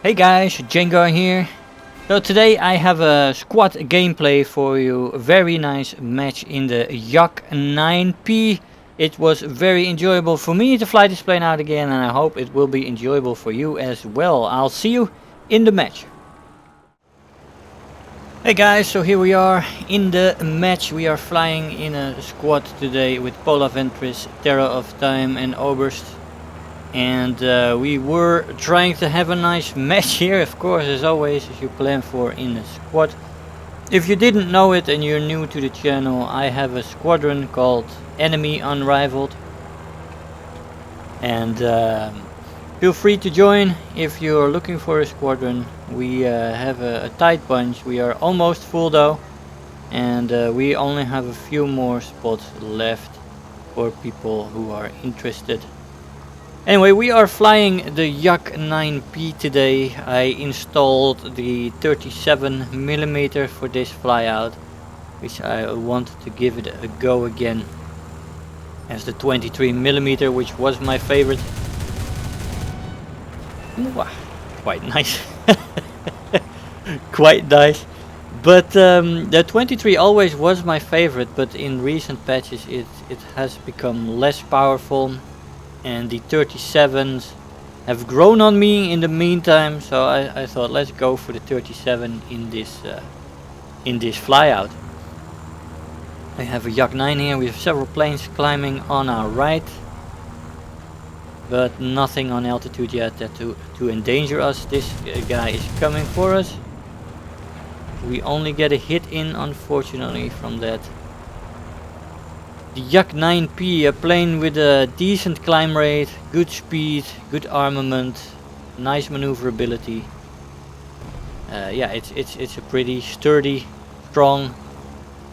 Hey guys, Jengar here. So today I have a squad gameplay for you. A very nice match in the Yak-9P. It was very enjoyable for me to fly this plane out again, and I hope it will be enjoyable for you as well. I'll see you in the match. Hey guys, so here we are in the match. We are flying in a squad today with Polar Ventris, Terror of Time and Oberst. And we were trying to have a nice match here, of course, as always, as you plan for in a squad. If you didn't know it and you're new to the channel, I have a squadron called Enemy Unrivaled. And feel free to join if you're looking for a squadron. We have a tight bunch. We are almost full though. And we only have a few more spots left for people who are interested. Anyway, we are flying the Yak-9P today. I installed the 37mm for this flyout, which I wanted to give it a go again, as the 23mm, which was my favorite. Wow, quite nice. Quite nice. But the 23 always was my favorite, but in recent patches it has become less powerful. And the 37s have grown on me in the meantime, so I thought let's go for the 37 in this flyout. I have a Yak-9 here. We have several planes climbing on our right, but nothing on altitude yet that to endanger us. This guy is coming for us. We only get a hit in, unfortunately, from that. The Yak-9P, a plane with a decent climb rate, good speed, good armament, nice maneuverability. Yeah, it's a pretty sturdy, strong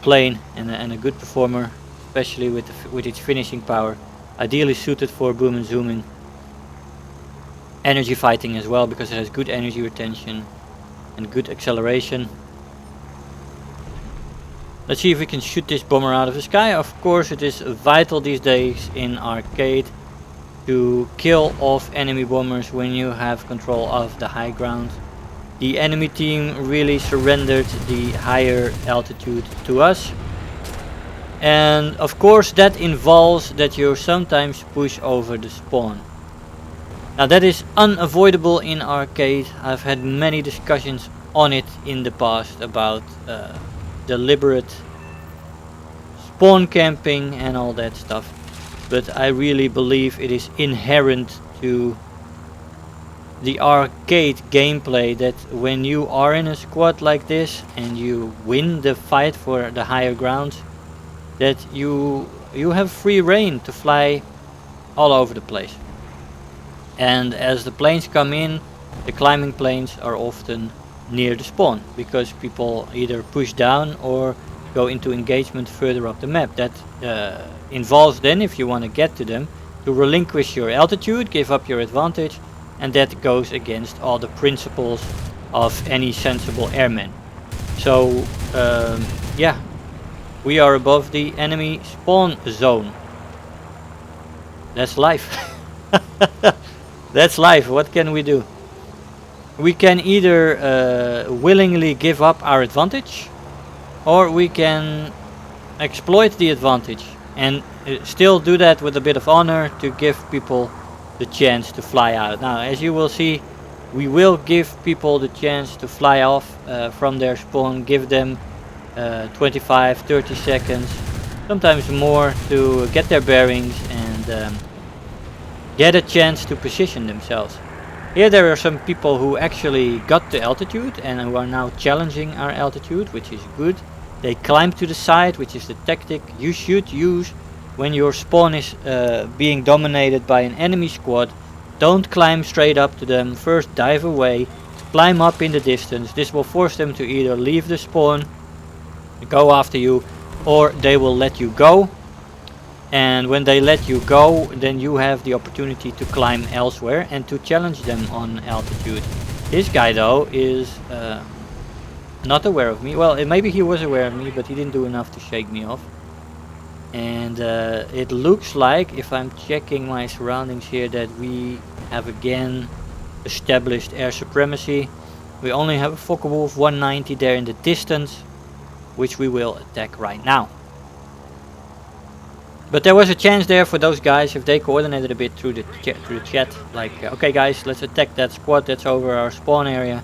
plane and a good performer, especially with its finishing power. Ideally suited for boom and zooming. Energy fighting as well, because it has good energy retention and good acceleration. Let's see if we can shoot this bomber out of the sky. Of course, it is vital these days in arcade to kill off enemy bombers when you have control of the high ground. The enemy team really surrendered the higher altitude to us. And of course that involves that you sometimes push over the spawn. Now that is unavoidable in arcade. I've had many discussions on it in the past about deliberate spawn camping and all that stuff, but I really believe it is inherent to the arcade gameplay that when you are in a squad like this and you win the fight for the higher ground, that you have free reign to fly all over the place. And as the planes come in, the climbing planes are often near the spawn, because people either push down or go into engagement further up the map. That involves then, if you want to get to them, to relinquish your altitude, give up your advantage, and that goes against all the principles of any sensible airman. So yeah, we are above the enemy spawn zone. That's life. That's life. What can we do? We can either willingly give up our advantage, or we can exploit the advantage and still do that with a bit of honor to give people the chance to fly out. Now, as you will see, we will give people the chance to fly off from their spawn, give them 25-30 seconds, sometimes more, to get their bearings and get a chance to position themselves. Here there are some people who actually got the altitude and who are now challenging our altitude, which is good. They climb to the side, which is the tactic you should use when your spawn is being dominated by an enemy squad. Don't climb straight up to them. First dive away, climb up in the distance. This will force them to either leave the spawn, go after you, or they will let you go. And when they let you go, then you have the opportunity to climb elsewhere and to challenge them on altitude. This guy though is not aware of me. Well, maybe he was aware of me, but he didn't do enough to shake me off. And it looks like, if I'm checking my surroundings here, that we have again established air supremacy. We only have a Focke-Wulf 190 there in the distance, which we will attack right now. But there was a chance there for those guys, if they coordinated a bit through the chat, like, okay guys, let's attack that squad that's over our spawn area.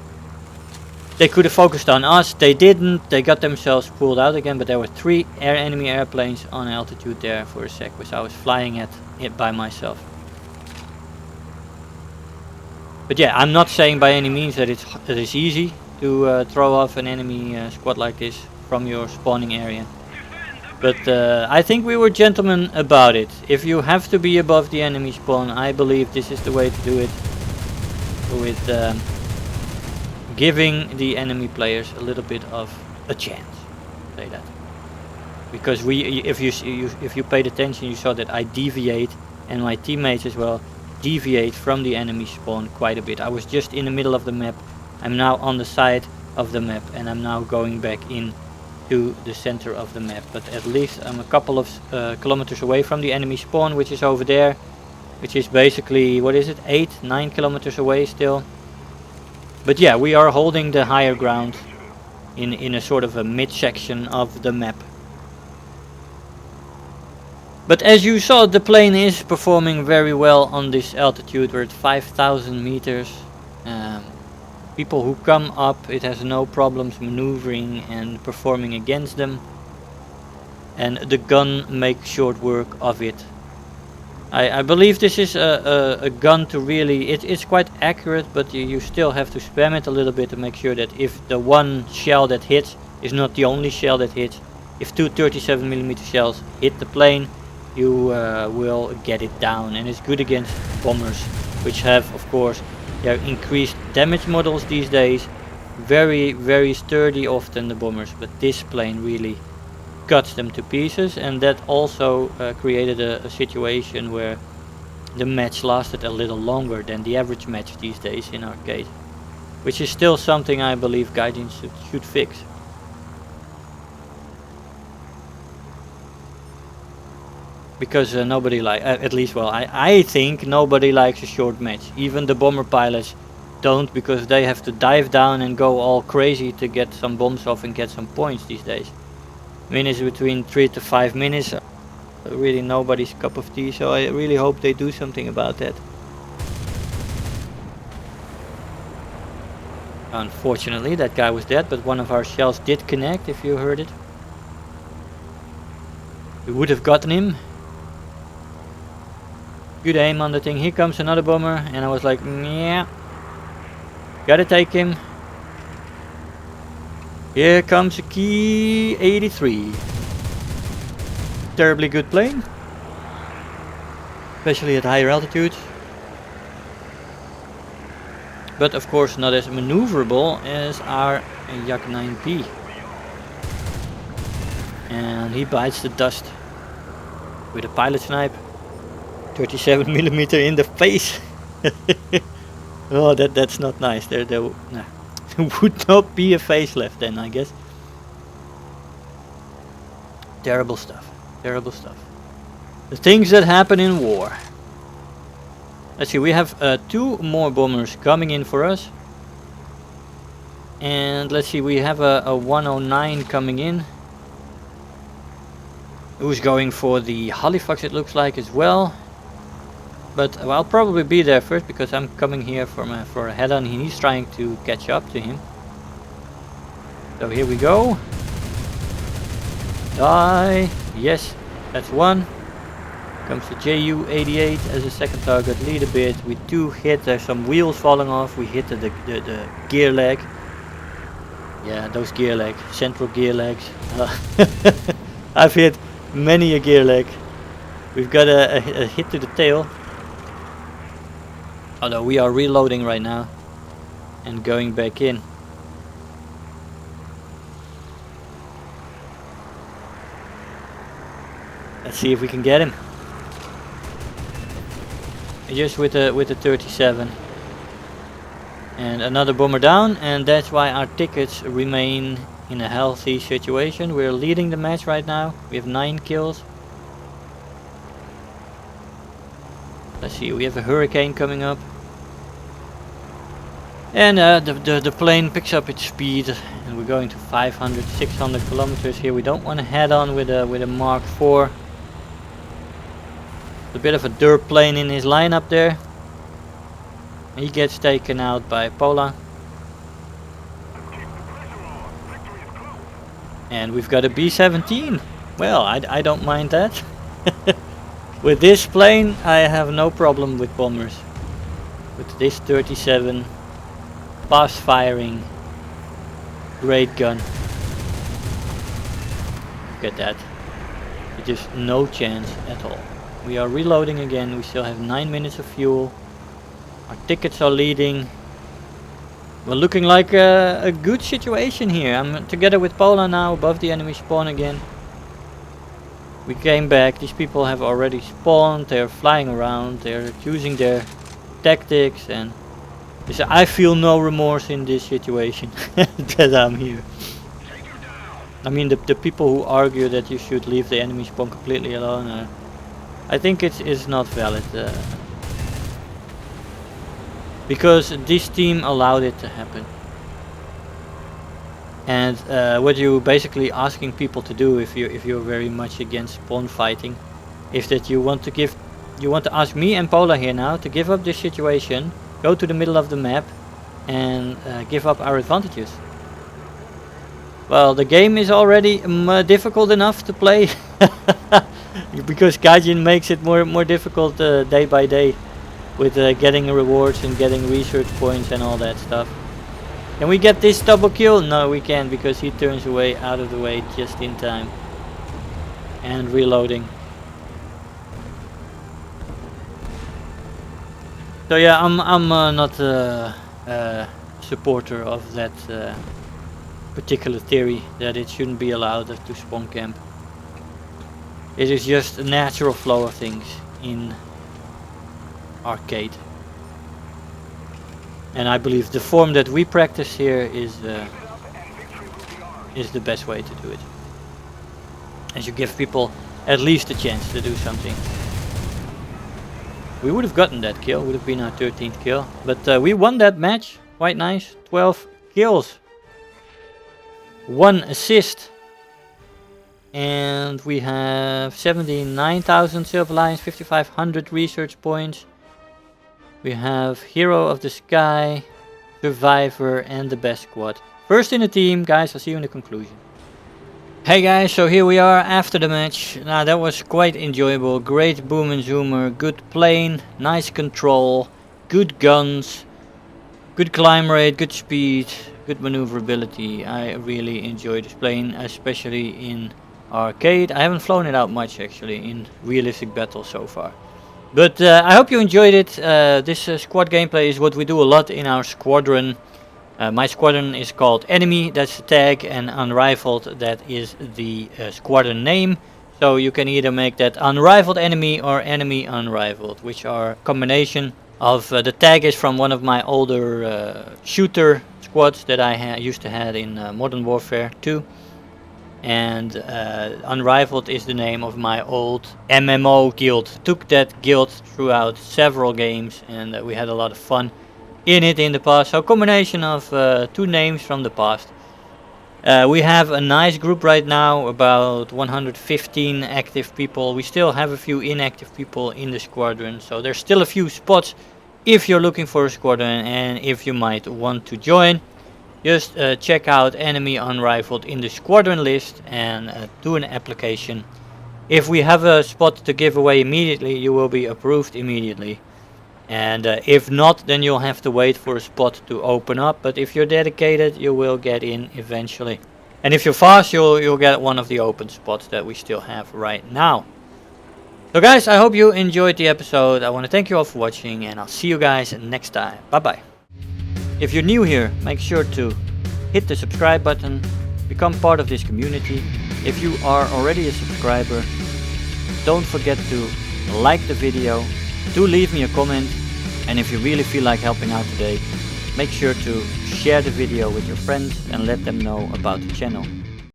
They could have focused on us, they didn't, they got themselves pulled out again, but there were 3 enemy airplanes on altitude there for a sec, which I was flying at it by myself. But yeah, I'm not saying by any means that it is easy to throw off an enemy squad like this from your spawning area. But I think we were gentlemen about it. If you have to be above the enemy spawn, I believe this is the way to do it. With giving the enemy players a little bit of a chance. Say that. Because if you paid attention, you saw that I deviate, and my teammates as well deviate from the enemy spawn quite a bit. I was just in the middle of the map. I'm now on the side of the map, and I'm now going back in to the center of the map, but at least I'm a couple of kilometers away from the enemy spawn, which is over there, which is basically, what is it, 8-9 kilometers away still. But yeah, we are holding the higher ground in a sort of a mid-section of the map. But as you saw, the plane is performing very well on this altitude. We're at 5,000 meters. People who come up, it has no problems maneuvering and performing against them, and the gun makes short work of it. I believe this is a gun to really, it's quite accurate, but you still have to spam it a little bit to make sure that if the one shell that hits is not the only shell that hits. If 2 37mm shells hit the plane, you will get it down, and it's good against bombers, which have, of course, their increased damage models these days. Very sturdy often, the bombers, but this plane really cuts them to pieces, and that also created a situation where the match lasted a little longer than the average match these days in arcade, which is still something I believe Gaijin should fix. Because nobody at least, well, I think nobody likes a short match. Even the bomber pilots don't, because they have to dive down and go all crazy to get some bombs off and get some points these days. Minutes between 3 to 5 minutes, really nobody's cup of tea, so I really hope they do something about that. Unfortunately, that guy was dead, but one of our shells did connect, if you heard it. We would have gotten him. Good aim on the thing. Here comes another bomber, and I was like, yeah, gotta take him. Here comes a Key 83. Terribly good plane, especially at higher altitudes, but of course not as maneuverable as our Yak-9P. And he bites the dust with a pilot snipe. 37mm in the face. Oh, that's not nice. There would not be a face left then, I guess. Terrible stuff. Terrible stuff. The things that happen in war. Let's see, we have 2 more bombers coming in for us. And let's see, we have a 109 coming in, who's going for the Halifax, it looks like, as well. But well, I'll probably be there first, because I'm coming here for a head-on. He's trying to catch up to him. So here we go. Die. Yes, that's one. Comes the JU-88 as a second target. Lead a bit. We do hit. There's some wheels falling off. We hit the gear leg. Yeah, those gear legs. Central gear legs. I've hit many a gear leg. We've got a hit to the tail. Although we are reloading right now and going back in. Let's see if we can get him. Just with the 37. And another bomber down, and that's why our tickets remain in a healthy situation. We're leading the match right now. We have 9 kills. Let's see, we have a hurricane coming up. And the plane picks up its speed, and we're going to 500, 600 kilometers here. We don't want to head on with a Mark IV. A bit of a dirt plane in his lineup there. He gets taken out by Pola. And we've got a B-17. Well, I don't mind that. With this plane, I have no problem with bombers. With this 37, fast firing, great gun. Look at that. Just no chance at all. We are reloading again. We still have 9 minutes of fuel. Our tickets are leading. We're looking like a good situation here. I'm together with Pola now above the enemy spawn again. We came back. These people have already spawned. They're flying around. They're using their tactics, and I feel no remorse in this situation that I'm here. I mean, the people who argue that you should leave the enemy spawn completely alone, I think it's not valid. Because this team allowed it to happen. And what you're basically asking people to do, if you're very much against spawn fighting, is that you want to ask me and Pola here now to give up this situation, go to the middle of the map, and give up our advantages. Well, the game is already difficult enough to play, because Gaijin makes it more difficult day by day, with getting rewards and getting research points and all that stuff. Can we get this double kill? No, we can't, because he turns away out of the way just in time. And reloading. So yeah, I'm not a supporter of that particular theory, that it shouldn't be allowed to spawn camp. It is just a natural flow of things in arcade. And I believe the form that we practice here is the best way to do it. As you give people at least a chance to do something. We would have gotten that kill, would have been our 13th kill. But we won that match, quite nice. 12 kills. 1 assist. And we have 79,000 Silver Lions, 5,500 research points. We have Hero of the Sky, Survivor, and the best squad. First in the team, guys. I'll see you in the conclusion. Hey guys, so here we are after the match. Now that was quite enjoyable. Great boom and zoomer, good plane, nice control, good guns, good climb rate, good speed, good maneuverability. I really enjoyed this plane, especially in arcade. I haven't flown it out much actually in realistic battle so far. But I hope you enjoyed it. This squad gameplay is what we do a lot in our squadron. My squadron is called Enemy, that's the tag, and Unrivaled, that is the squadron name. So you can either make that Unrivaled Enemy or Enemy Unrivaled, which are a combination of the tag is from one of my older shooter squads that I used to have in Modern Warfare 2. And Unrivaled is the name of my old MMO guild. Took that guild throughout several games, and we had a lot of fun in it in the past. So combination of two names from the past. We have a nice group right now, about 115 active people. We still have a few inactive people in the squadron, so there's still a few spots if you're looking for a squadron and if you might want to join. Just check out Enemy Unrivaled in the squadron list and do an application. If we have a spot to give away immediately, you will be approved immediately. And if not, then you'll have to wait for a spot to open up. But if you're dedicated, you will get in eventually. And if you're fast, you'll get one of the open spots that we still have right now. So guys, I hope you enjoyed the episode. I want to thank you all for watching, and I'll see you guys next time. Bye bye. If you're new here, make sure to hit the subscribe button, become part of this community. If you are already a subscriber, don't forget to like the video, do leave me a comment, and if you really feel like helping out today, make sure to share the video with your friends and let them know about the channel.